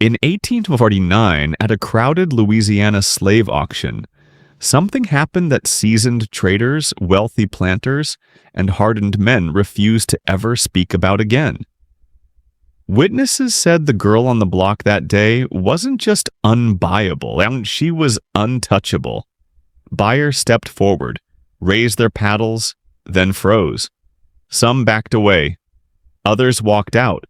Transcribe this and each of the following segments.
In 1849, at a crowded Louisiana slave auction, something happened that seasoned traders, wealthy planters, and hardened men refused to ever speak about again. Witnesses said the girl on the block that day wasn't just unbuyable, and she was untouchable. Buyers stepped forward, raised their paddles, then froze. Some backed away. Others walked out.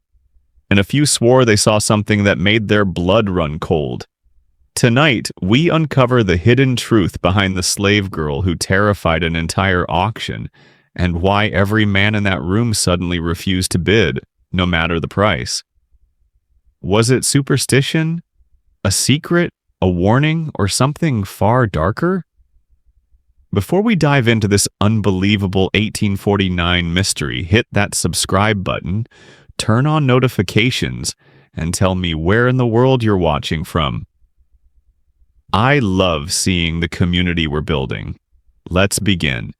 And a few swore they saw something that made their blood run cold. Tonight, we uncover the hidden truth behind the slave girl who terrified an entire auction, and why every man in that room suddenly refused to bid, no matter the price. Was it superstition, a secret, a warning, or something far darker? Before we dive into this unbelievable 1849 mystery, hit that subscribe button, turn on notifications, and tell me where in the world you're watching from. I love seeing the community we're building. Let's begin.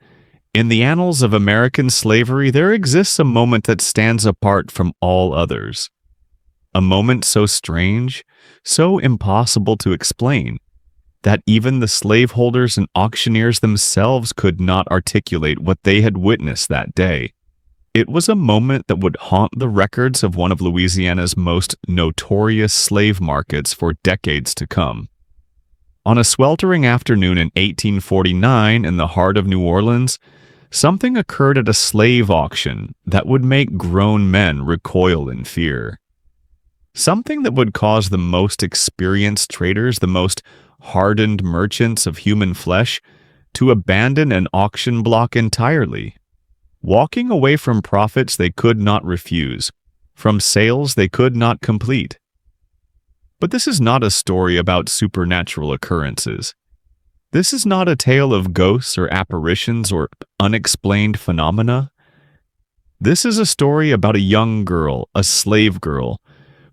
In the annals of American slavery, there exists a moment that stands apart from all others. A moment so strange, so impossible to explain, that even the slaveholders and auctioneers themselves could not articulate what they had witnessed that day. It was a moment that would haunt the records of one of Louisiana's most notorious slave markets for decades to come. On a sweltering afternoon in 1849 in the heart of New Orleans, something occurred at a slave auction that would make grown men recoil in fear. Something that would cause the most experienced traders, the most hardened merchants of human flesh, to abandon an auction block entirely, walking away from profits they could not refuse, from sales they could not complete. But this is not a story about supernatural occurrences. This is not a tale of ghosts or apparitions or unexplained phenomena. This is a story about a young girl, a slave girl,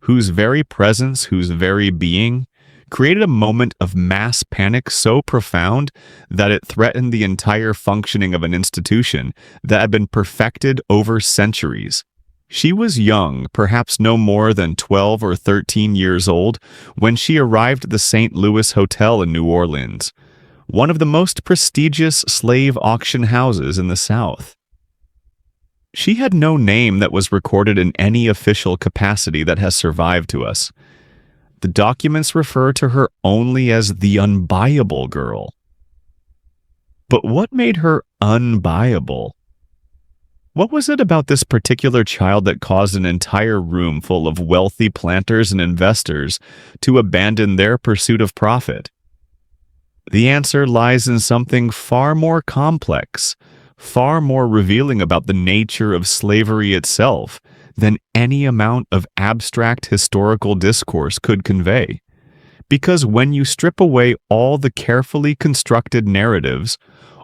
whose very presence, whose very being, created a moment of mass panic so profound that it threatened the entire functioning of an institution that had been perfected over centuries. She was young, perhaps no more than 12 or 13 years old, when she arrived at the St. Louis Hotel in New Orleans, one of the most prestigious slave auction houses in the South. She had no name that was recorded in any official capacity that has survived to us. The documents refer to her only as the unbuyable girl. But what made her unbuyable? What was it about this particular child that caused an entire room full of wealthy planters and investors to abandon their pursuit of profit? The answer lies in something far more complex, far more revealing about the nature of slavery itself than any amount of abstract historical discourse could convey. Because when you strip away all the carefully constructed narratives,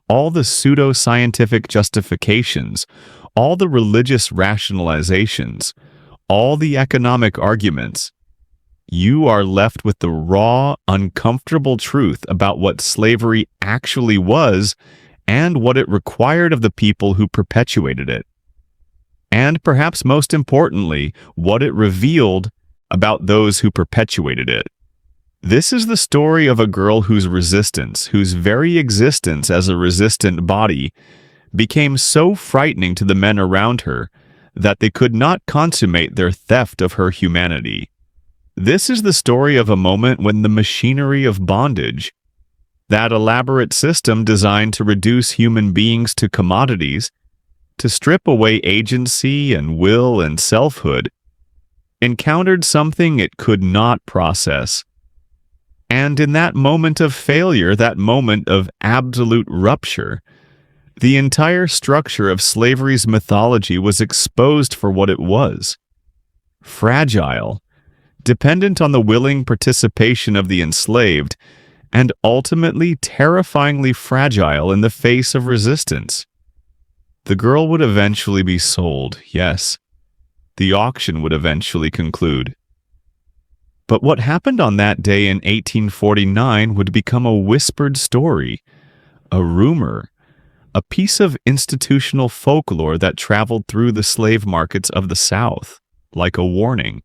all the pseudo-scientific justifications, all the religious rationalizations, all the economic arguments, you are left with the raw, uncomfortable truth about what slavery actually was and what it required of the people who perpetuated it. And perhaps most importantly, what it revealed about those who perpetuated it. This is the story of a girl whose resistance, whose very existence as a resistant body, became so frightening to the men around her that they could not consummate their theft of her humanity. This is the story of a moment when the machinery of bondage, that elaborate system designed to reduce human beings to commodities, to strip away agency and will and selfhood, encountered something it could not process. And in that moment of failure, that moment of absolute rupture, the entire structure of slavery's mythology was exposed for what it was: fragile, dependent on the willing participation of the enslaved, and ultimately terrifyingly fragile in the face of resistance. The girl would eventually be sold, yes. The auction would eventually conclude. But what happened on that day in 1849 would become a whispered story, a rumor, a piece of institutional folklore that traveled through the slave markets of the South, like a warning.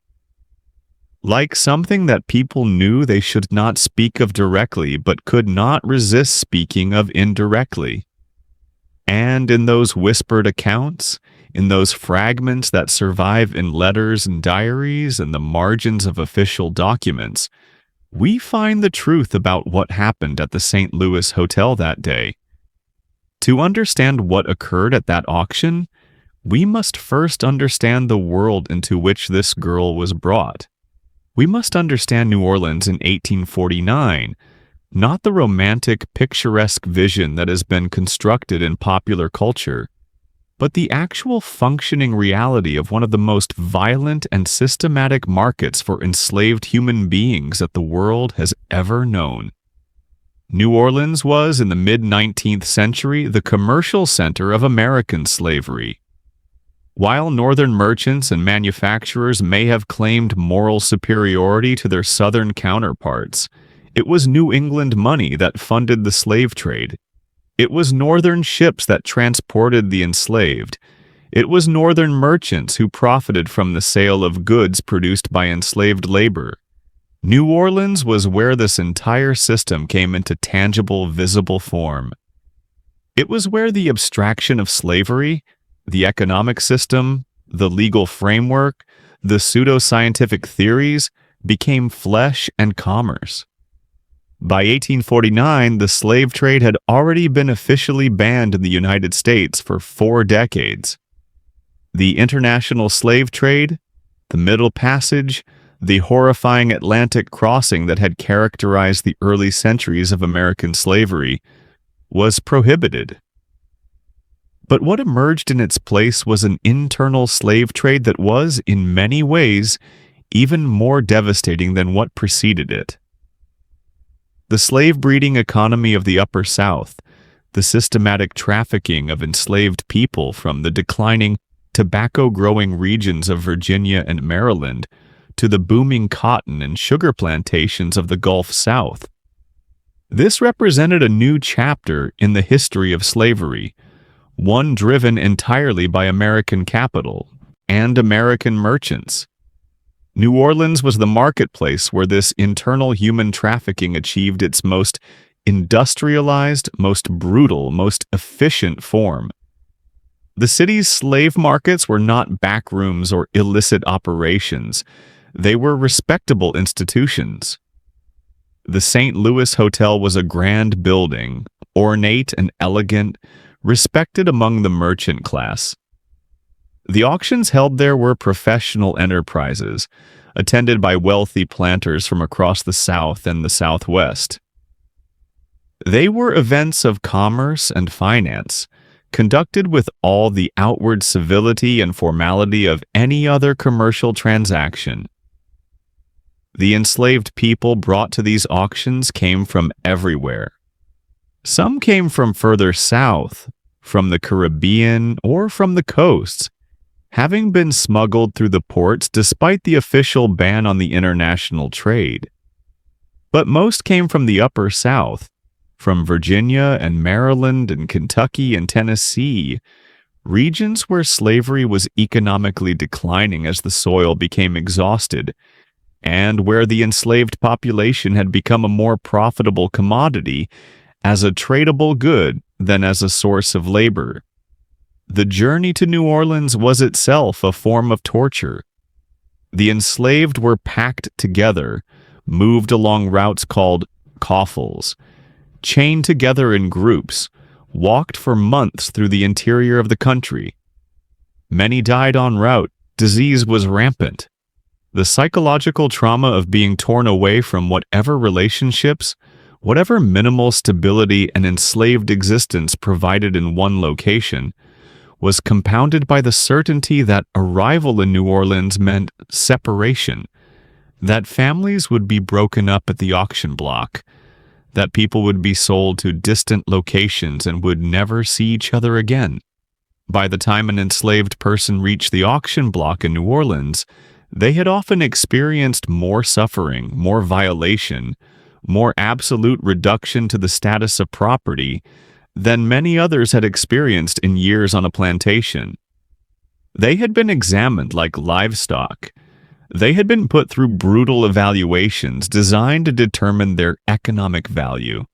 like something that people knew they should not speak of directly but could not resist speaking of indirectly. And in those whispered accounts, in those fragments that survive in letters and diaries and the margins of official documents, we find the truth about what happened at the St. Louis Hotel that day. To understand what occurred at that auction, we must first understand the world into which this girl was brought. We must understand New Orleans in 1849, not the romantic, picturesque vision that has been constructed in popular culture, but the actual functioning reality of one of the most violent and systematic markets for enslaved human beings that the world has ever known. New Orleans was, in the mid-19th century, the commercial center of American slavery. While northern merchants and manufacturers may have claimed moral superiority to their southern counterparts, it was New England money that funded the slave trade. It was northern ships that transported the enslaved. It was northern merchants who profited from the sale of goods produced by enslaved labor. New Orleans was where this entire system came into tangible, visible form. It was where the abstraction of slavery, the economic system, the legal framework, the pseudoscientific theories became flesh and commerce. By 1849, the slave trade had already been officially banned in the United States for 4 decades. The international slave trade, the Middle Passage, the horrifying Atlantic crossing that had characterized the early centuries of American slavery, was prohibited. But what emerged in its place was an internal slave trade that was, in many ways, even more devastating than what preceded it. The slave-breeding economy of the Upper South, the systematic trafficking of enslaved people from the declining tobacco-growing regions of Virginia and Maryland to the booming cotton and sugar plantations of the Gulf South. This represented a new chapter in the history of slavery, one driven entirely by American capital and American merchants. New Orleans was the marketplace where this internal human trafficking achieved its most industrialized, most brutal, most efficient form. The city's slave markets were not backrooms or illicit operations. They were respectable institutions. The St. Louis Hotel was a grand building, ornate and elegant, respected among the merchant class. The auctions held there were professional enterprises, attended by wealthy planters from across the South and the Southwest. They were events of commerce and finance, conducted with all the outward civility and formality of any other commercial transaction. The enslaved people brought to these auctions came from everywhere. Some came from further south, from the Caribbean, or from the coasts, having been smuggled through the ports despite the official ban on the international trade. But most came from the Upper South, from Virginia and Maryland and Kentucky and Tennessee, regions where slavery was economically declining as the soil became exhausted, and where the enslaved population had become a more profitable commodity as a tradable good than as a source of labor. The journey to New Orleans was itself a form of torture. The enslaved were packed together, moved along routes called coffles, chained together in groups, walked for months through the interior of the country. Many died en route. Disease was rampant. The psychological trauma of being torn away from whatever relationships, whatever minimal stability an enslaved existence provided in one location, was compounded by the certainty that arrival in New Orleans meant separation, that families would be broken up at the auction block, that people would be sold to distant locations and would never see each other again. By the time an enslaved person reached the auction block in New Orleans, they had often experienced more suffering, more violation, more absolute reduction to the status of property than many others had experienced in years on a plantation. They had been examined like livestock. They had been put through brutal evaluations designed to determine their economic value.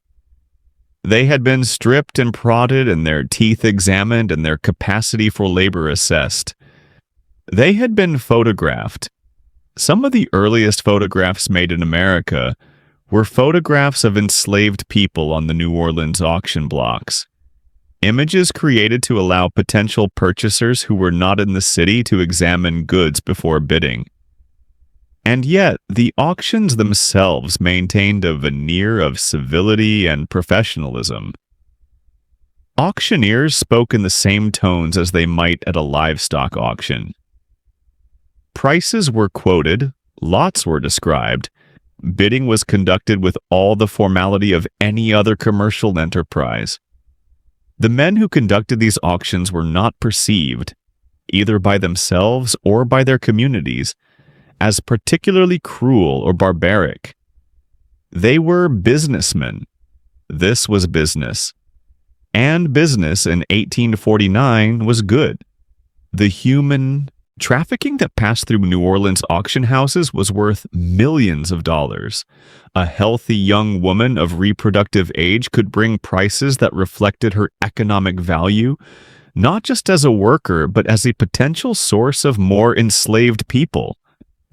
They had been stripped and prodded and their teeth examined and their capacity for labor assessed. They had been photographed. Some of the earliest photographs made in America were photographs of enslaved people on the New Orleans auction blocks. Images created to allow potential purchasers who were not in the city to examine goods before bidding. And yet, the auctions themselves maintained a veneer of civility and professionalism. Auctioneers spoke in the same tones as they might at a livestock auction. Prices were quoted, lots were described, bidding was conducted with all the formality of any other commercial enterprise. The men who conducted these auctions were not perceived, either by themselves or by their communities, as particularly cruel or barbaric. They were businessmen. This was business. And business in 1849 was good. The human trafficking that passed through New Orleans auction houses was worth millions of dollars. A healthy young woman of reproductive age could bring prices that reflected her economic value, not just as a worker, but as a potential source of more enslaved people.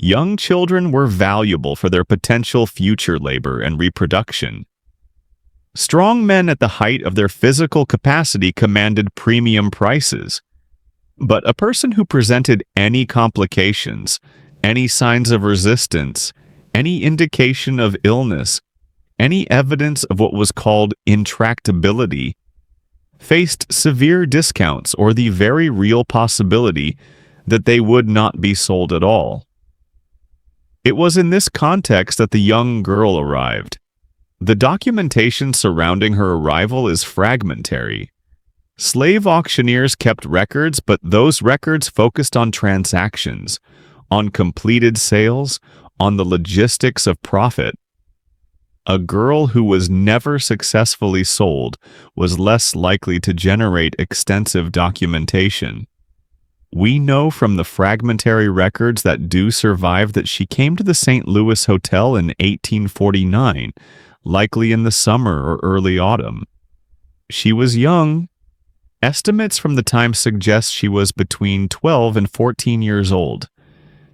Young children were valuable for their potential future labor and reproduction. Strong men at the height of their physical capacity commanded premium prices. But a person who presented any complications, any signs of resistance, any indication of illness, any evidence of what was called intractability, faced severe discounts or the very real possibility that they would not be sold at all. It was in this context that the young girl arrived. The documentation surrounding her arrival is fragmentary. Slave auctioneers kept records, but those records focused on transactions, on completed sales, on the logistics of profit. A girl who was never successfully sold was less likely to generate extensive documentation. We know from the fragmentary records that do survive that she came to the St. Louis Hotel in 1849, likely in the summer or early autumn. She was young. Estimates from the time suggest she was between 12 and 14 years old.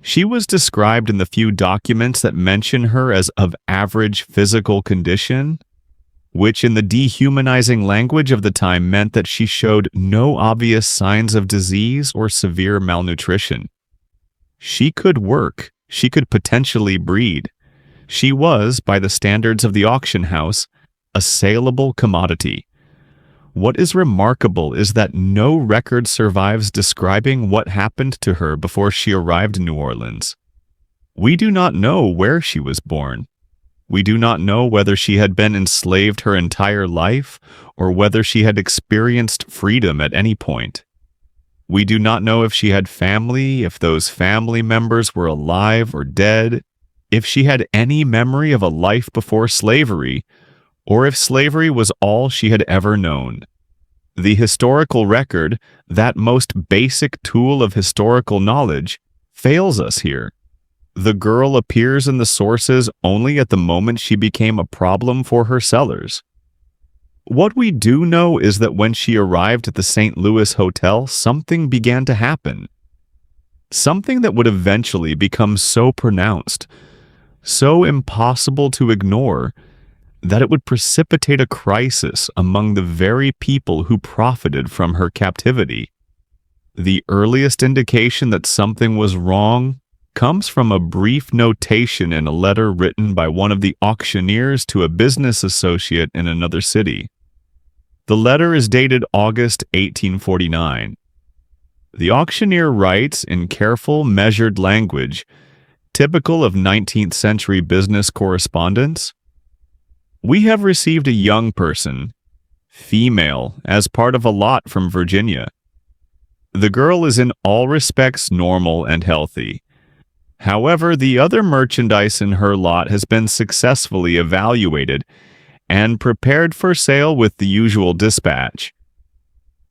She was described in the few documents that mention her as of average physical condition, which in the dehumanizing language of the time meant that she showed no obvious signs of disease or severe malnutrition. She could work. She could potentially breed. She was, by the standards of the auction house, a saleable commodity. What is remarkable is that no record survives describing what happened to her before she arrived in New Orleans. We do not know where she was born. We do not know whether she had been enslaved her entire life or whether she had experienced freedom at any point. We do not know if she had family, if those family members were alive or dead, if she had any memory of a life before slavery, or if slavery was all she had ever known. The historical record, that most basic tool of historical knowledge, fails us here. The girl appears in the sources only at the moment she became a problem for her sellers. What we do know is that when she arrived at the St. Louis Hotel, something began to happen. Something that would eventually become so pronounced, so impossible to ignore, that it would precipitate a crisis among the very people who profited from her captivity. The earliest indication that something was wrong comes from a brief notation in a letter written by one of the auctioneers to a business associate in another city. The letter is dated August 1849. The auctioneer writes in careful, measured language, typical of 19th century business correspondence. We have received a young person, female, as part of a lot from Virginia. The girl is in all respects normal and healthy. However, the other merchandise in her lot has been successfully evaluated and prepared for sale with the usual dispatch.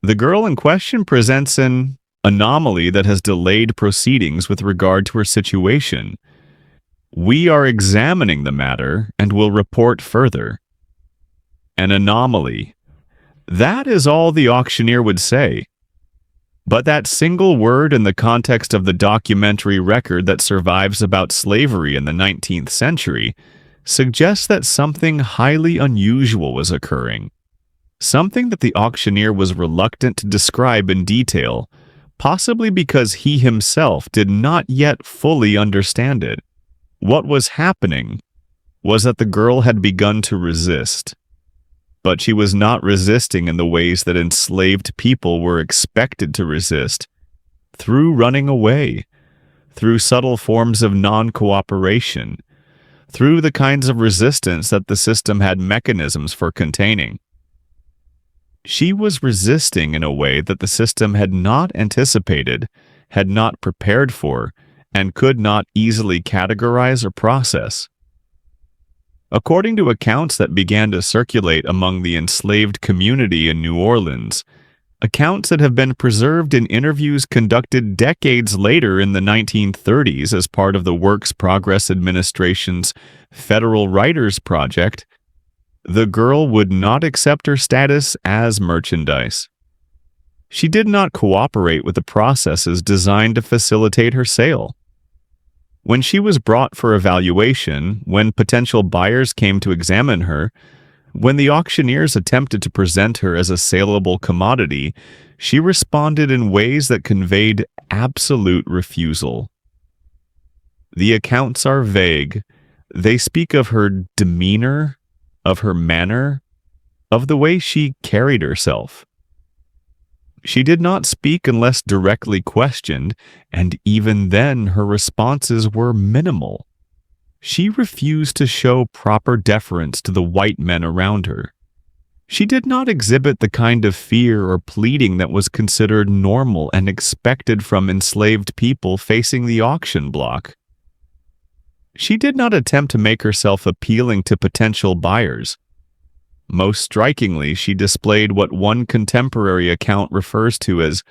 The girl in question presents an anomaly that has delayed proceedings with regard to her situation. We are examining the matter and will report further. An anomaly. That is all the auctioneer would say. But that single word in the context of the documentary record that survives about slavery in the 19th century suggests that something highly unusual was occurring. Something that the auctioneer was reluctant to describe in detail, possibly because he himself did not yet fully understand it. What was happening was that the girl had begun to resist. But she was not resisting in the ways that enslaved people were expected to resist, through running away, through subtle forms of non-cooperation, through the kinds of resistance that the system had mechanisms for containing. She was resisting in a way that the system had not anticipated, had not prepared for, and could not easily categorize or process. According to accounts that began to circulate among the enslaved community in New Orleans, accounts that have been preserved in interviews conducted decades later in the 1930s as part of the Works Progress Administration's Federal Writers Project, the girl would not accept her status as merchandise. She did not cooperate with the processes designed to facilitate her sale. When she was brought for evaluation, when potential buyers came to examine her, when the auctioneers attempted to present her as a saleable commodity, she responded in ways that conveyed absolute refusal. The accounts are vague. They speak of her demeanor, of her manner, of the way she carried herself. She did not speak unless directly questioned, and even then her responses were minimal. She refused to show proper deference to the white men around her. She did not exhibit the kind of fear or pleading that was considered normal and expected from enslaved people facing the auction block. She did not attempt to make herself appealing to potential buyers. Most strikingly, she displayed what one contemporary account refers to as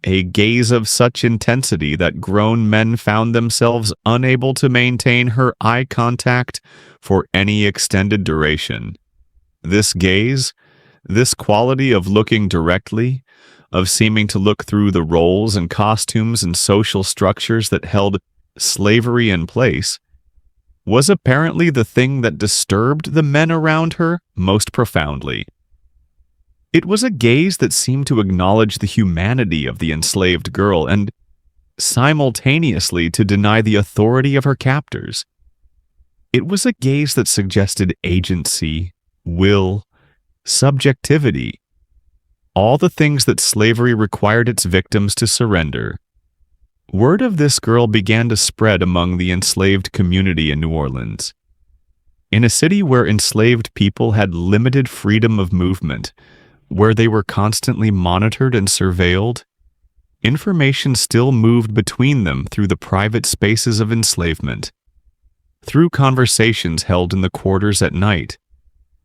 a gaze of such intensity that grown men found themselves unable to maintain her eye contact for any extended duration. This gaze, this quality of looking directly, of seeming to look through the roles and costumes and social structures that held slavery in place, was apparently the thing that disturbed the men around her most profoundly. It was a gaze that seemed to acknowledge the humanity of the enslaved girl and simultaneously to deny the authority of her captors. It was a gaze that suggested agency, will, subjectivity, all the things that slavery required its victims to surrender. Word of this girl began to spread among the enslaved community in New Orleans. In a city where enslaved people had limited freedom of movement, where they were constantly monitored and surveilled, information still moved between them through the private spaces of enslavement, through conversations held in the quarters at night,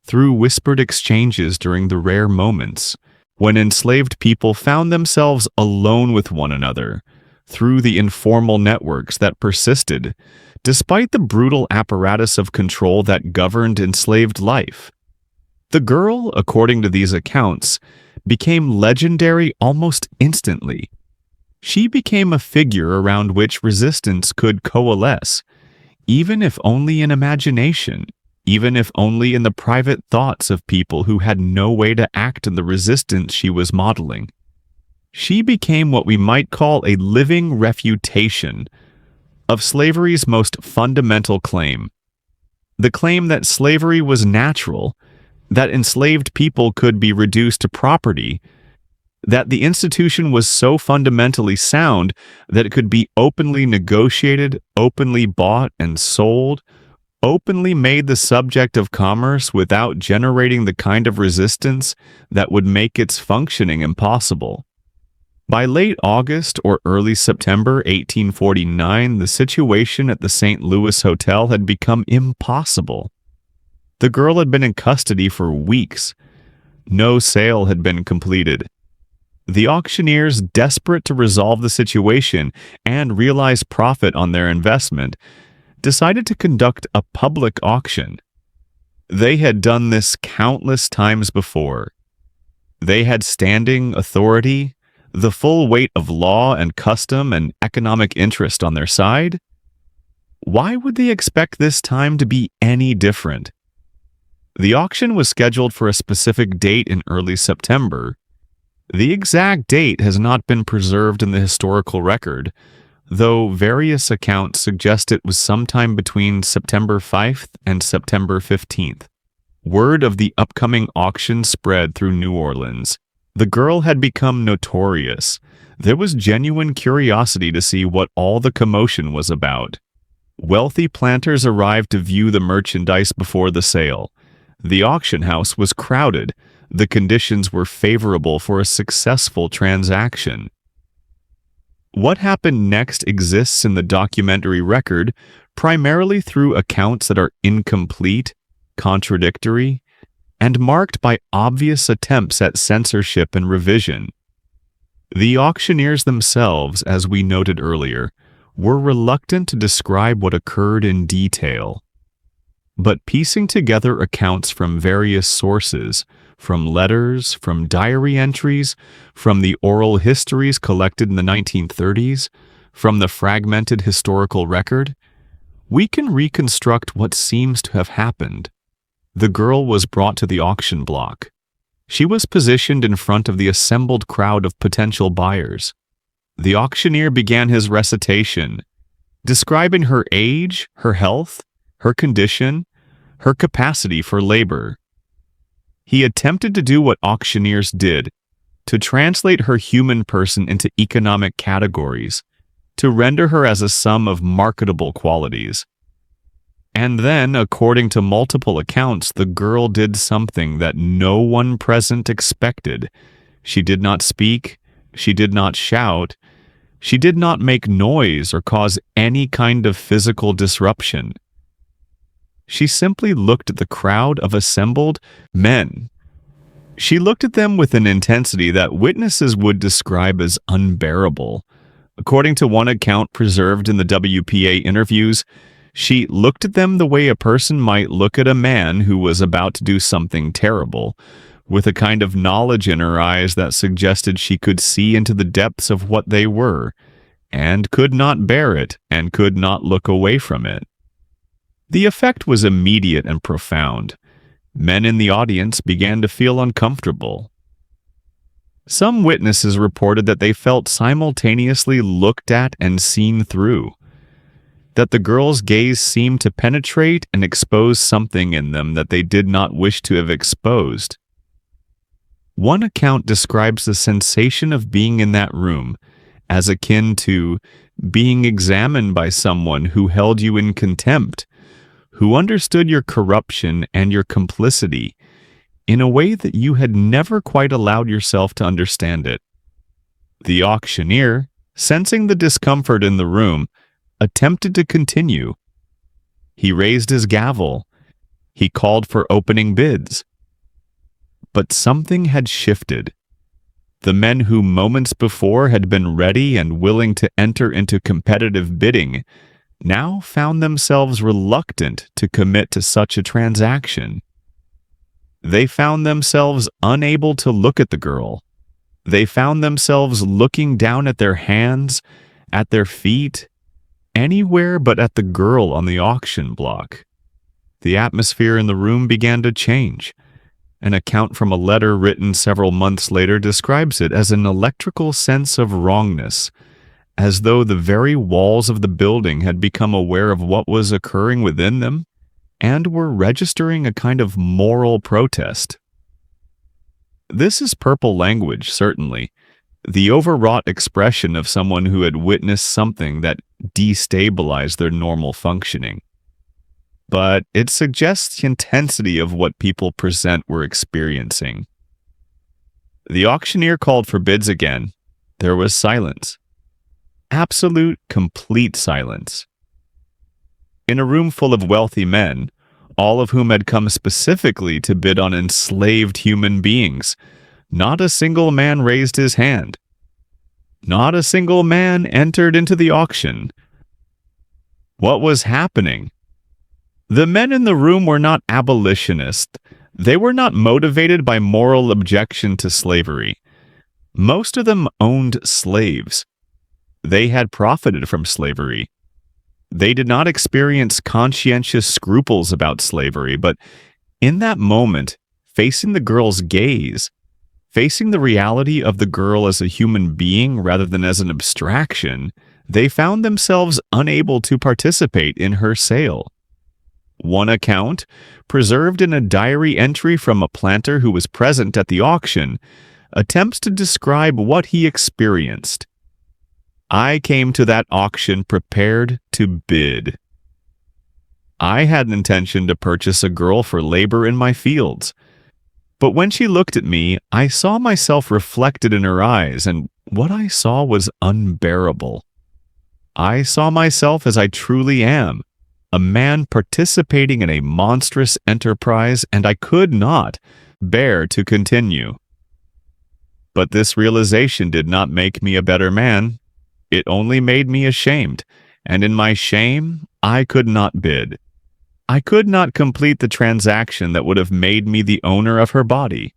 through whispered exchanges during the rare moments when enslaved people found themselves alone with one another, through the informal networks that persisted, despite the brutal apparatus of control that governed enslaved life. The girl, according to these accounts, became legendary almost instantly. She became a figure around which resistance could coalesce, even if only in imagination, even if only in the private thoughts of people who had no way to act in the resistance she was modeling. She became what we might call a living refutation of slavery's most fundamental claim. The claim that slavery was natural, that enslaved people could be reduced to property, that the institution was so fundamentally sound that it could be openly negotiated, openly bought and sold, openly made the subject of commerce without generating the kind of resistance that would make its functioning impossible. By late August or early September 1849, the situation at the St. Louis Hotel had become impossible. The girl had been in custody for weeks. No sale had been completed. The auctioneers, desperate to resolve the situation and realize profit on their investment, decided to conduct a public auction. They had done this countless times before. They had standing, authority, the full weight of law and custom and economic interest on their side. Why would they expect this time to be any different? The auction was scheduled for a specific date in early September. The exact date has not been preserved in the historical record, though various accounts suggest it was sometime between September 5th and September 15th. Word of the upcoming auction spread through New Orleans. The girl had become notorious. There was genuine curiosity to see what all the commotion was about. Wealthy planters arrived to view the merchandise before the sale. The auction house was crowded. The conditions were favorable for a successful transaction. What happened next exists in the documentary record primarily through accounts that are incomplete, contradictory, and marked by obvious attempts at censorship and revision. The auctioneers themselves, as we noted earlier, were reluctant to describe what occurred in detail. But piecing together accounts from various sources, from letters, from diary entries, from the oral histories collected in the 1930s, from the fragmented historical record, we can reconstruct what seems to have happened. The girl was brought to the auction block. She was positioned in front of the assembled crowd of potential buyers. The auctioneer began his recitation, describing her age, her health, her condition, her capacity for labor. He attempted to do what auctioneers did, to translate her human person into economic categories, to render her as a sum of marketable qualities. And then, according to multiple accounts, the girl did something that no one present expected. She did not speak, she did not shout, she did not make noise or cause any kind of physical disruption. She simply looked at the crowd of assembled men. She looked at them with an intensity that witnesses would describe as unbearable. According to one account preserved in the WPA interviews, she looked at them the way a person might look at a man who was about to do something terrible, with a kind of knowledge in her eyes that suggested she could see into the depths of what they were, and could not bear it, and could not look away from it. The effect was immediate and profound. Men in the audience began to feel uncomfortable. Some witnesses reported that they felt simultaneously looked at and seen through, that the girl's gaze seemed to penetrate and expose something in them that they did not wish to have exposed. One account describes the sensation of being in that room as akin to being examined by someone who held you in contempt, who understood your corruption and your complicity in a way that you had never quite allowed yourself to understand it. The auctioneer, sensing the discomfort in the room, attempted to continue. He raised his gavel. He called for opening bids. But something had shifted. The men who moments before had been ready and willing to enter into competitive bidding now found themselves reluctant to commit to such a transaction. They found themselves unable to look at the girl. They found themselves looking down at their hands, at their feet, anywhere but at the girl on the auction block. The atmosphere in the room began to change. An account from a letter written several months later describes it as an electrical sense of wrongness, as though the very walls of the building had become aware of what was occurring within them and were registering a kind of moral protest. This is purple language, certainly, the overwrought expression of someone who had witnessed something that destabilized their normal functioning. But it suggests the intensity of what people present were experiencing. The auctioneer called for bids again. There was silence. Absolute, complete silence. In a room full of wealthy men, all of whom had come specifically to bid on enslaved human beings, Not a single man raised his hand. Not a single man entered into the auction. What was happening? The men in the room were not abolitionists. They were not motivated by moral objection to slavery. Most of them owned slaves. They had profited from slavery. They did not experience conscientious scruples about slavery, but in that moment, facing the girl's gaze, facing the reality of the girl as a human being rather than as an abstraction, they found themselves unable to participate in her sale. One account, preserved in a diary entry from a planter who was present at the auction, attempts to describe what he experienced. I came to that auction prepared to bid. I had an intention to purchase a girl for labor in my fields. But when she looked at me, I saw myself reflected in her eyes, and what I saw was unbearable. I saw myself as I truly am, a man participating in a monstrous enterprise, and I could not bear to continue. But this realization did not make me a better man. It only made me ashamed, and in my shame, I could not bid. I could not complete the transaction that would have made me the owner of her body.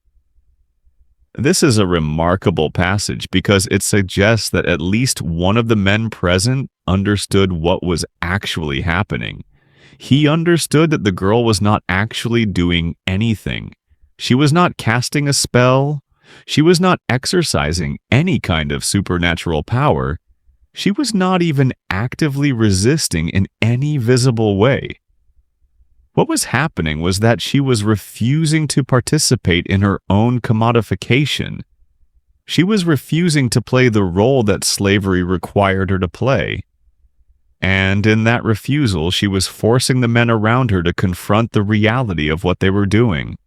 This is a remarkable passage because it suggests that at least one of the men present understood what was actually happening. He understood that the girl was not actually doing anything. She was not casting a spell. She was not exercising any kind of supernatural power. She was not even actively resisting in any visible way. What was happening was that she was refusing to participate in her own commodification. She was refusing to play the role that slavery required her to play. And in that refusal, she was forcing the men around her to confront the reality of what they were doing.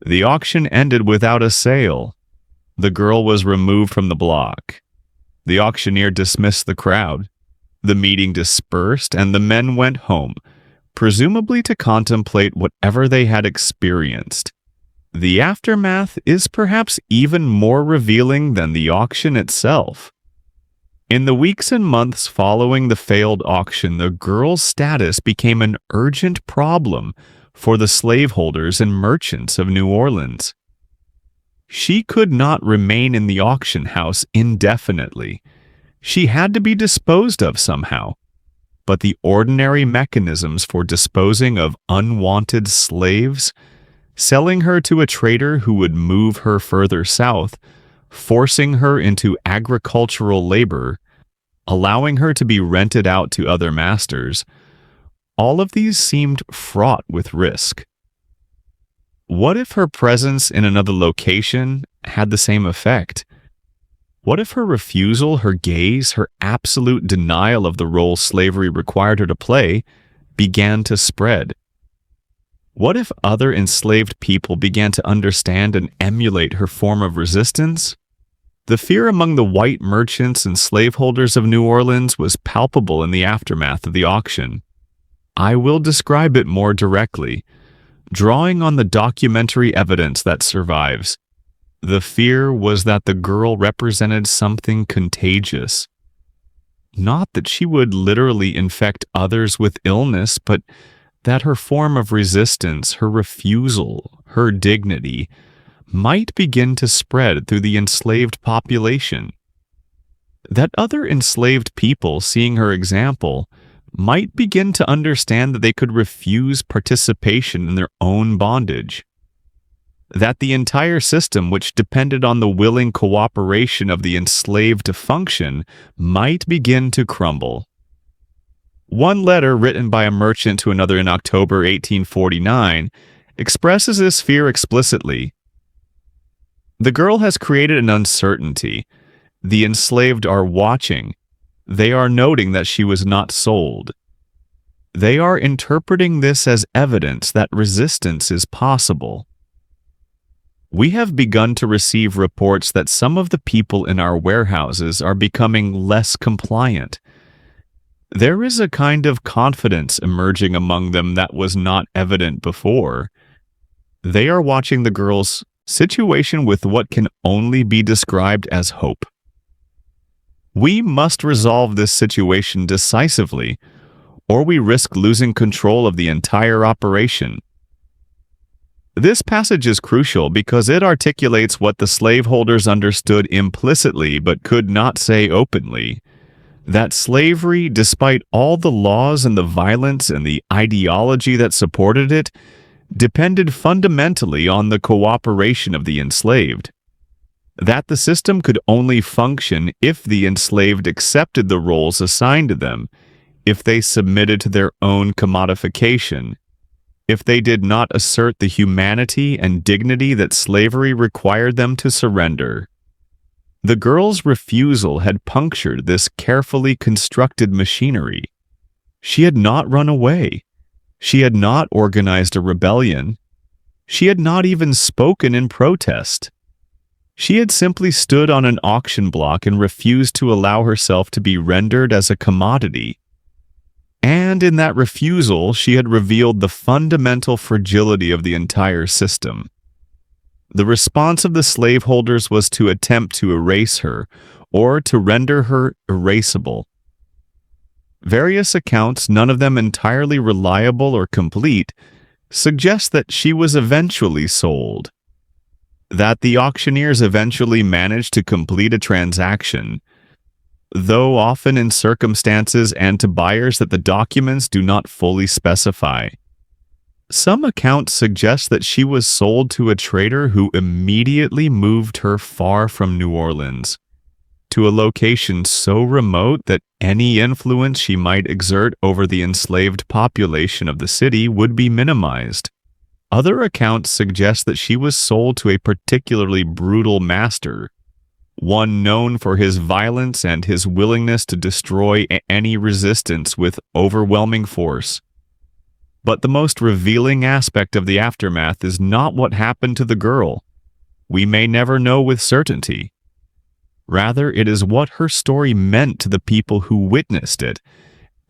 The auction ended without a sale. The girl was removed from the block. The auctioneer dismissed the crowd. The meeting dispersed, and the men went home, presumably to contemplate whatever they had experienced. The aftermath is perhaps even more revealing than the auction itself. In the weeks and months following the failed auction, the girl's status became an urgent problem for the slaveholders and merchants of New Orleans. She could not remain in the auction house indefinitely. She had to be disposed of somehow. But the ordinary mechanisms for disposing of unwanted slaves, selling her to a trader who would move her further south, forcing her into agricultural labor, allowing her to be rented out to other masters, all of these seemed fraught with risk. What if her presence in another location had the same effect? What if her refusal, her gaze, her absolute denial of the role slavery required her to play began to spread? What if other enslaved people began to understand and emulate her form of resistance? The fear among the white merchants and slaveholders of New Orleans was palpable in the aftermath of the auction. I will describe it more directly, drawing on the documentary evidence that survives. The fear was that the girl represented something contagious. Not that she would literally infect others with illness, but that her form of resistance, her refusal, her dignity, might begin to spread through the enslaved population. That other enslaved people, seeing her example, might begin to understand that they could refuse participation in their own bondage. That the entire system, which depended on the willing cooperation of the enslaved to function, might begin to crumble. One letter written by a merchant to another in October 1849 expresses this fear explicitly. The girl has created an uncertainty. The enslaved are watching. They are noting that she was not sold. They are interpreting this as evidence that resistance is possible. We have begun to receive reports that some of the people in our warehouses are becoming less compliant. There is a kind of confidence emerging among them that was not evident before. They are watching the girl's situation with what can only be described as hope. We must resolve this situation decisively, or we risk losing control of the entire operation. This passage is crucial because it articulates what the slaveholders understood implicitly but could not say openly, that slavery, despite all the laws and the violence and the ideology that supported it, depended fundamentally on the cooperation of the enslaved. That the system could only function if the enslaved accepted the roles assigned to them, if they submitted to their own commodification, if they did not assert the humanity and dignity that slavery required them to surrender. The girl's refusal had punctured this carefully constructed machinery. She had not run away. She had not organized a rebellion. She had not even spoken in protest. She had simply stood on an auction block and refused to allow herself to be rendered as a commodity. And in that refusal, she had revealed the fundamental fragility of the entire system. The response of the slaveholders was to attempt to erase her, or to render her erasable. Various accounts, none of them entirely reliable or complete, suggest that she was eventually sold, that the auctioneers eventually managed to complete a transaction, though often in circumstances and to buyers that the documents do not fully specify. Some accounts suggest that she was sold to a trader who immediately moved her far from New Orleans, to a location so remote that any influence she might exert over the enslaved population of the city would be minimized. Other accounts suggest that she was sold to a particularly brutal master, one known for his violence and his willingness to destroy any resistance with overwhelming force. But the most revealing aspect of the aftermath is not what happened to the girl. We may never know with certainty. Rather, it is what her story meant to the people who witnessed it,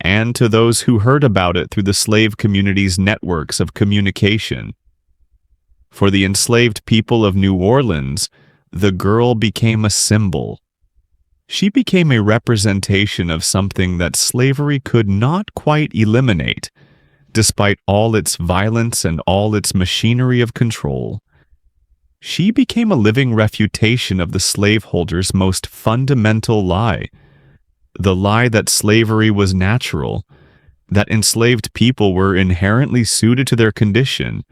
and to those who heard about it through the slave community's networks of communication. For the enslaved people of New Orleans, the girl became a symbol. She became a representation of something that slavery could not quite eliminate, despite all its violence and all its machinery of control. She became a living refutation of the slaveholders' most fundamental lie, the lie that slavery was natural, that enslaved people were inherently suited to their condition,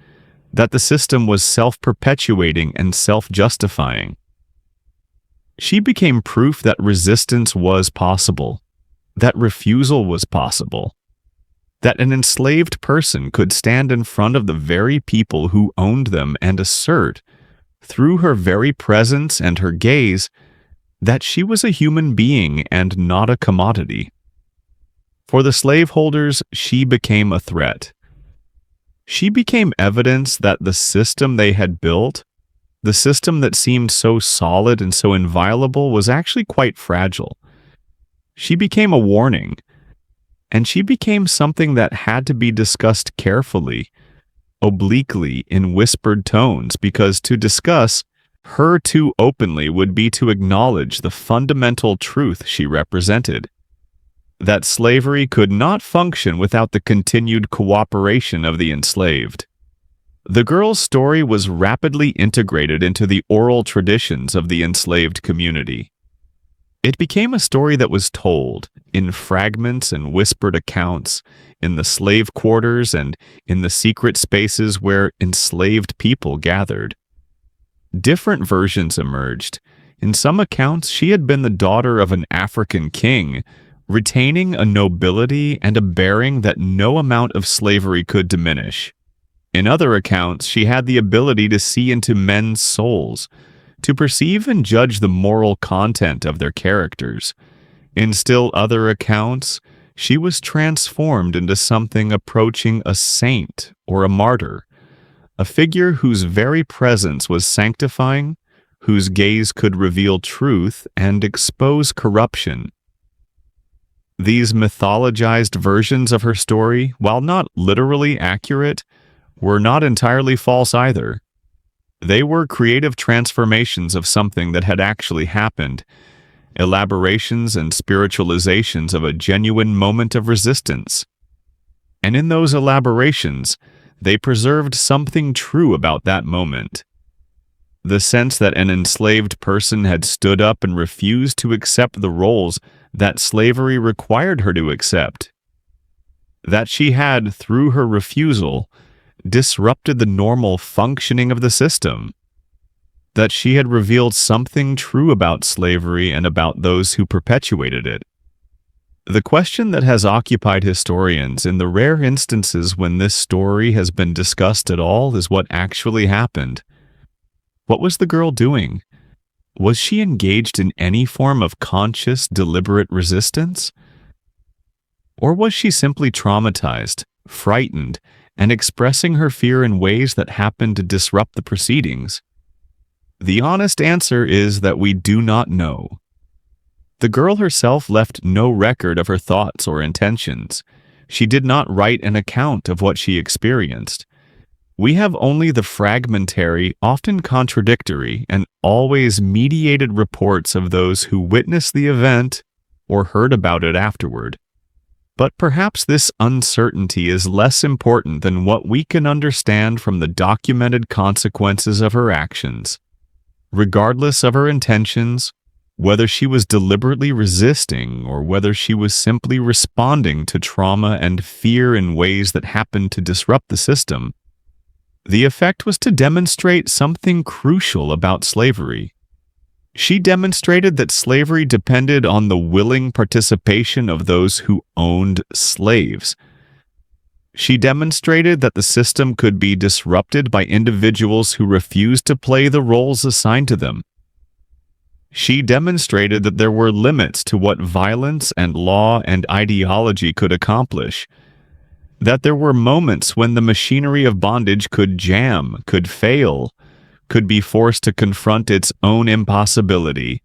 that the system was self-perpetuating and self-justifying. She became proof that resistance was possible, that refusal was possible, that an enslaved person could stand in front of the very people who owned them and assert, through her very presence and her gaze, that she was a human being and not a commodity. For the slaveholders, she became a threat. She became evidence that the system they had built, the system that seemed so solid and so inviolable, was actually quite fragile. She became a warning, and she became something that had to be discussed carefully, obliquely, in whispered tones, because to discuss her too openly would be to acknowledge the fundamental truth she represented, that slavery could not function without the continued cooperation of the enslaved. The girl's story was rapidly integrated into the oral traditions of the enslaved community. It became a story that was told in fragments and whispered accounts, in the slave quarters and in the secret spaces where enslaved people gathered. Different versions emerged. In some accounts, she had been the daughter of an African king, retaining a nobility and a bearing that no amount of slavery could diminish. In other accounts, she had the ability to see into men's souls, to perceive and judge the moral content of their characters. In still other accounts, she was transformed into something approaching a saint or a martyr, a figure whose very presence was sanctifying, whose gaze could reveal truth and expose corruption. These mythologized versions of her story, while not literally accurate, were not entirely false either. They were creative transformations of something that had actually happened, elaborations and spiritualizations of a genuine moment of resistance. And in those elaborations, they preserved something true about that moment. The sense that an enslaved person had stood up and refused to accept the roles that slavery required her to accept. That she had, through her refusal, disrupted the normal functioning of the system. That she had revealed something true about slavery and about those who perpetuated it. The question that has occupied historians in the rare instances when this story has been discussed at all is what actually happened. What was the girl doing? Was she engaged in any form of conscious, deliberate resistance? Or was she simply traumatized, frightened, and expressing her fear in ways that happened to disrupt the proceedings? The honest answer is that we do not know. The girl herself left no record of her thoughts or intentions. She did not write an account of what she experienced. We have only the fragmentary, often contradictory, and always mediated reports of those who witnessed the event or heard about it afterward. But perhaps this uncertainty is less important than what we can understand from the documented consequences of her actions. Regardless of her intentions, whether she was deliberately resisting or whether she was simply responding to trauma and fear in ways that happened to disrupt the system, the effect was to demonstrate something crucial about slavery. She demonstrated that slavery depended on the willing participation of those who owned slaves. She demonstrated that the system could be disrupted by individuals who refused to play the roles assigned to them. She demonstrated that there were limits to what violence and law and ideology could accomplish, that there were moments when the machinery of bondage could jam, could fail, could be forced to confront its own impossibility.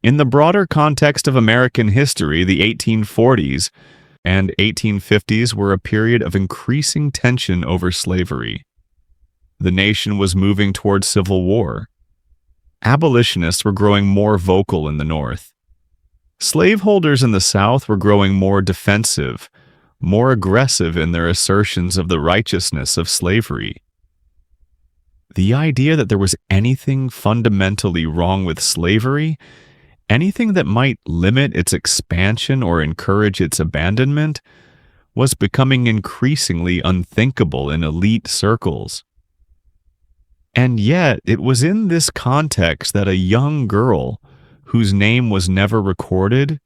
In the broader context of American history, the 1840s and 1850s were a period of increasing tension over slavery. The nation was moving toward civil war. Abolitionists were growing more vocal in the North. Slaveholders in the South were growing more defensive, more aggressive in their assertions of the righteousness of slavery. The idea that there was anything fundamentally wrong with slavery, anything that might limit its expansion or encourage its abandonment, was becoming increasingly unthinkable in elite circles. And yet, it was in this context that a young girl, whose name was never recorded,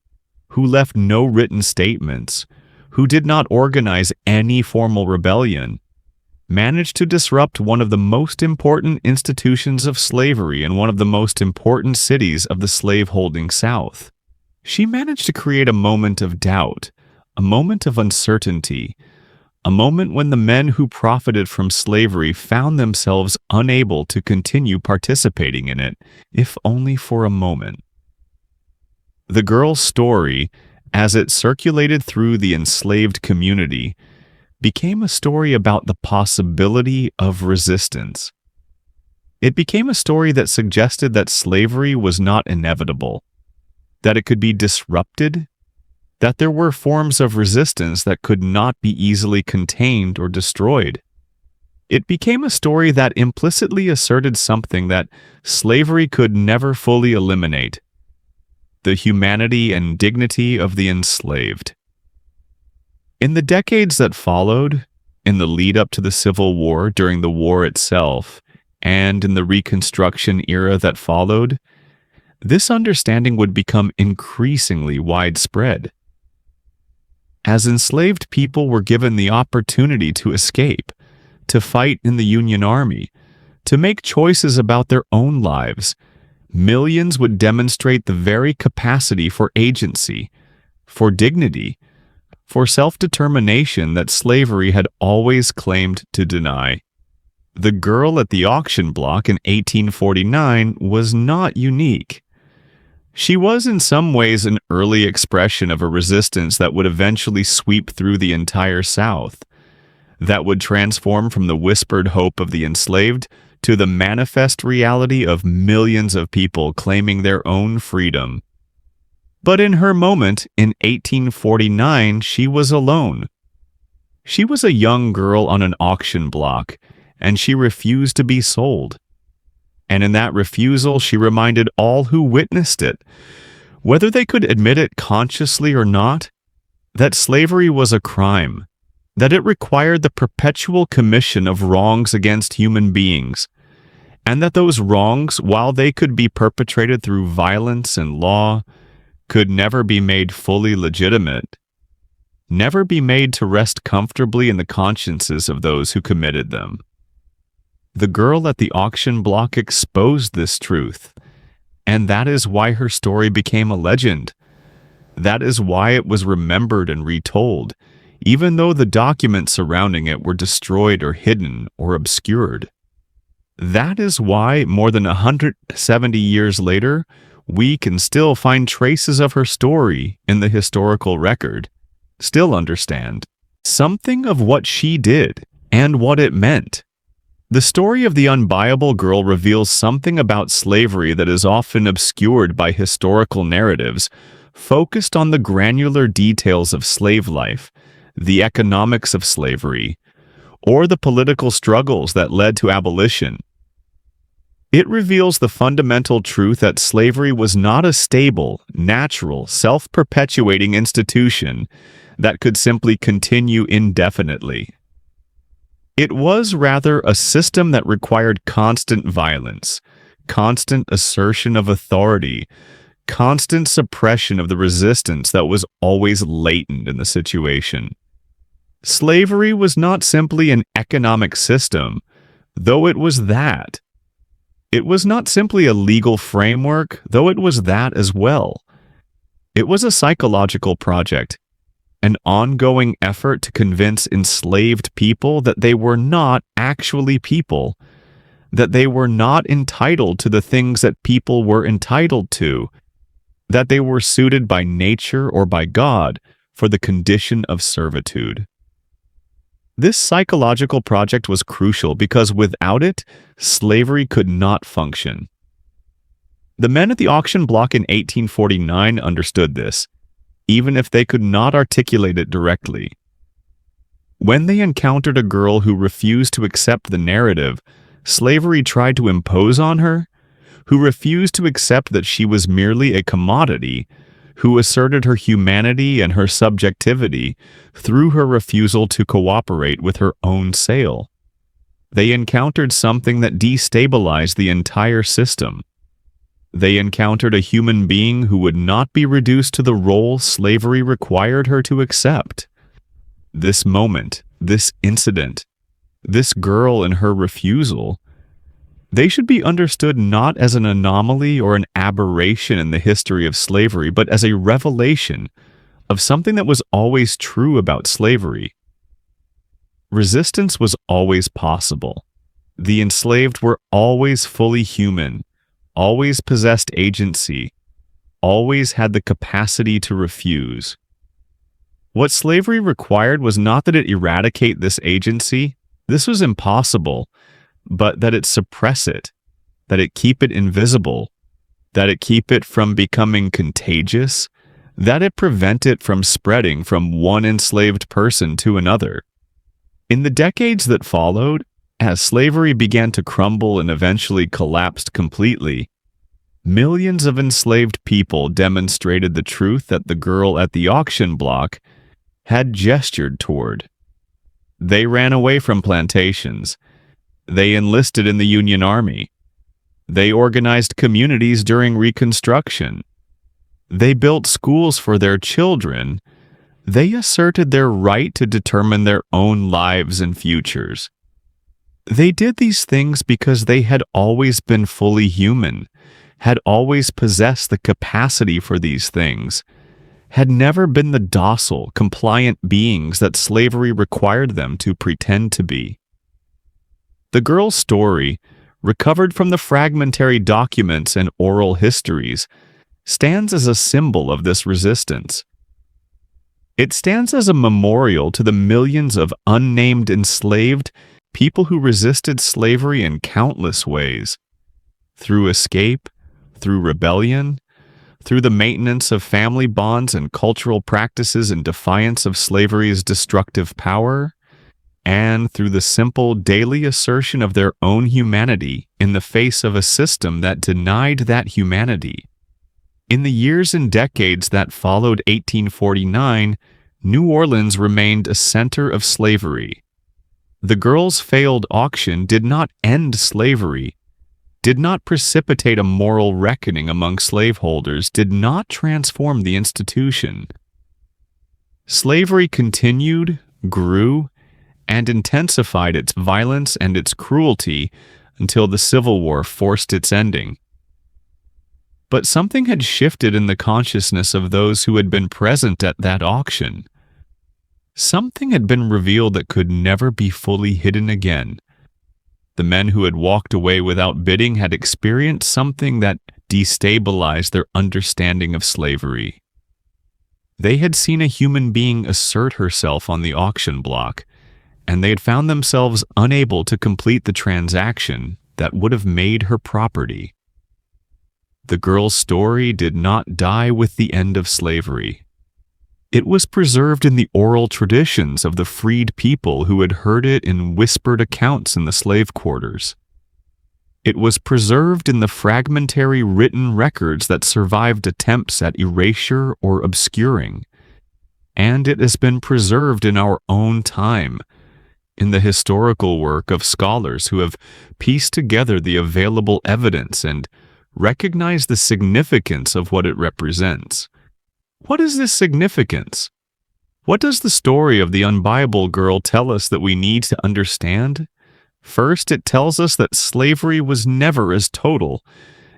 who left no written statements, who did not organize any formal rebellion, managed to disrupt one of the most important institutions of slavery in one of the most important cities of the slave-holding South. She managed to create a moment of doubt, a moment of uncertainty, a moment when the men who profited from slavery found themselves unable to continue participating in it, if only for a moment. The girl's story, as it circulated through the enslaved community, became a story about the possibility of resistance. It became a story that suggested that slavery was not inevitable, that it could be disrupted, that there were forms of resistance that could not be easily contained or destroyed. It became a story that implicitly asserted something that slavery could never fully eliminate: the humanity and dignity of the enslaved. In the decades that followed, in the lead-up to the Civil War, during the war itself, and in the Reconstruction era that followed, this understanding would become increasingly widespread. As enslaved people were given the opportunity to escape, to fight in the Union Army, to make choices about their own lives, millions would demonstrate the very capacity for agency, for dignity, for self-determination that slavery had always claimed to deny. The girl at the auction block in 1849 was not unique. She was in some ways an early expression of a resistance that would eventually sweep through the entire South, that would transform from the whispered hope of the enslaved to the manifest reality of millions of people claiming their own freedom. But in her moment, in 1849, she was alone. She was a young girl on an auction block, and she refused to be sold. And in that refusal, she reminded all who witnessed it, whether they could admit it consciously or not, that slavery was a crime, that it required the perpetual commission of wrongs against human beings, and that those wrongs, while they could be perpetrated through violence and law, could never be made fully legitimate, never be made to rest comfortably in the consciences of those who committed them. The girl at the auction block exposed this truth, and that is why her story became a legend. That is why it was remembered and retold, even though the documents surrounding it were destroyed or hidden or obscured. That is why, more than 170 years later, we can still find traces of her story in the historical record, still understand something of what she did and what it meant. The story of the unbuyable girl reveals something about slavery that is often obscured by historical narratives, focused on the granular details of slave life, the economics of slavery, or the political struggles that led to abolition. It reveals the fundamental truth that slavery was not a stable, natural, self-perpetuating institution that could simply continue indefinitely. It was rather a system that required constant violence, constant assertion of authority, constant suppression of the resistance that was always latent in the situation. Slavery was not simply an economic system, though it was that. It was not simply a legal framework, though it was that as well. It was a psychological project, an ongoing effort to convince enslaved people that they were not actually people, that they were not entitled to the things that people were entitled to, that they were suited by nature or by God for the condition of servitude. This psychological project was crucial because without it, slavery could not function. The men at the auction block in 1849 understood this, even if they could not articulate it directly. When they encountered a girl who refused to accept the narrative slavery tried to impose on her, who refused to accept that she was merely a commodity, who asserted her humanity and her subjectivity through her refusal to cooperate with her own sale. They encountered something that destabilized the entire system. They encountered a human being who would not be reduced to the role slavery required her to accept. This moment, this incident, this girl and her refusal, they should be understood not as an anomaly or an aberration in the history of slavery, but as a revelation of something that was always true about slavery. Resistance was always possible. The enslaved were always fully human, always possessed agency, always had the capacity to refuse. What slavery required was not that it eradicate this agency. This was impossible, but that it suppress it, that it keep it invisible, that it keep it from becoming contagious, that it prevent it from spreading from one enslaved person to another. In the decades that followed, as slavery began to crumble and eventually collapsed completely, millions of enslaved people demonstrated the truth that the girl at the auction block had gestured toward. They ran away from plantations. They enlisted in the Union Army. They organized communities during Reconstruction. They built schools for their children. They asserted their right to determine their own lives and futures. They did these things because they had always been fully human, had always possessed the capacity for these things, had never been the docile, compliant beings that slavery required them to pretend to be. The girl's story, recovered from the fragmentary documents and oral histories, stands as a symbol of this resistance. It stands as a memorial to the millions of unnamed enslaved people who resisted slavery in countless ways, through escape, through rebellion, through the maintenance of family bonds and cultural practices in defiance of slavery's destructive power, and through the simple daily assertion of their own humanity in the face of a system that denied that humanity. In the years and decades that followed 1849, New Orleans remained a center of slavery. The girls' failed auction did not end slavery, did not precipitate a moral reckoning among slaveholders, did not transform the institution. Slavery continued, grew, and intensified its violence and its cruelty until the Civil War forced its ending. But something had shifted in the consciousness of those who had been present at that auction. Something had been revealed that could never be fully hidden again. The men who had walked away without bidding had experienced something that destabilized their understanding of slavery. They had seen a human being assert herself on the auction block, and they had found themselves unable to complete the transaction that would have made her property. The girl's story did not die with the end of slavery. It was preserved in the oral traditions of the freed people who had heard it in whispered accounts in the slave quarters. It was preserved in the fragmentary written records that survived attempts at erasure or obscuring. And it has been preserved in our own time, in the historical work of scholars who have pieced together the available evidence and recognized the significance of what it represents. What is this significance? What does the story of the unbuyable girl tell us that we need to understand? First, it tells us that slavery was never as total,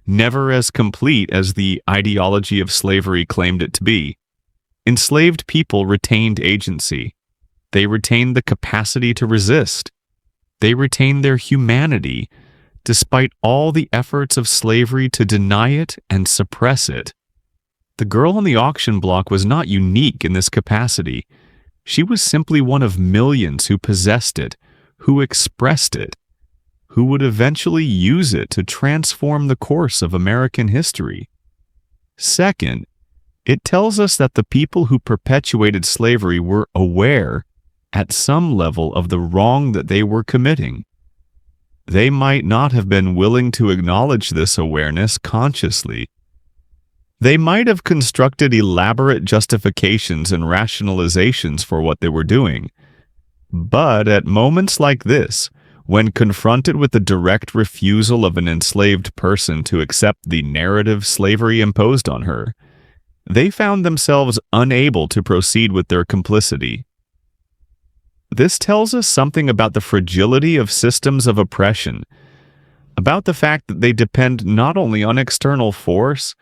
never as complete as the ideology of slavery claimed it to be. Enslaved people retained agency. They retained the capacity to resist. They retained their humanity, despite all the efforts of slavery to deny it and suppress it. The girl on the auction block was not unique in this capacity. She was simply one of millions who possessed it, who expressed it, who would eventually use it to transform the course of American history. Second, it tells us that the people who perpetuated slavery were aware, at some level, of the wrong that they were committing. They might not have been willing to acknowledge this awareness consciously. They might have constructed elaborate justifications and rationalizations for what they were doing. But at moments like this, when confronted with the direct refusal of an enslaved person to accept the narrative slavery imposed on her, they found themselves unable to proceed with their complicity. This tells us something about the fragility of systems of oppression, about the fact that they depend not only on external force,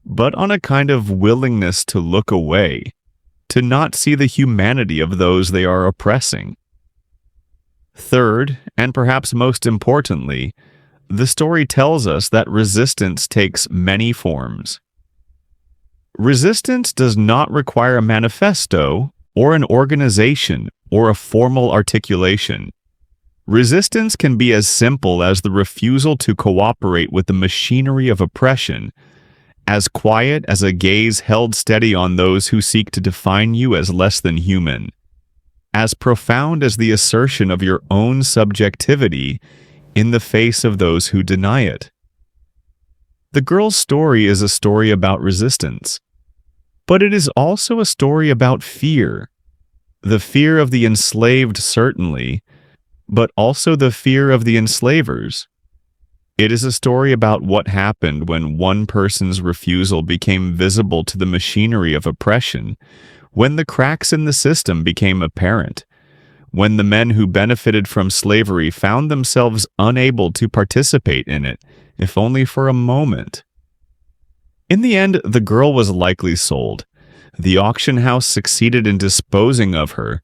but on a kind of willingness to look away, to not see the humanity of those they are oppressing. Third, and perhaps most importantly, the story tells us that resistance takes many forms. Resistance does not require a manifesto or an organization or a formal articulation. Resistance can be as simple as the refusal to cooperate with the machinery of oppression, as quiet as a gaze held steady on those who seek to define you as less than human, as profound as the assertion of your own subjectivity in the face of those who deny it. The girl's story is a story about resistance, but it is also a story about fear. The fear of the enslaved, certainly, but also the fear of the enslavers. It is a story about what happened when one person's refusal became visible to the machinery of oppression, when the cracks in the system became apparent, when the men who benefited from slavery found themselves unable to participate in it, if only for a moment. In the end, the girl was likely sold. The auction house succeeded in disposing of her,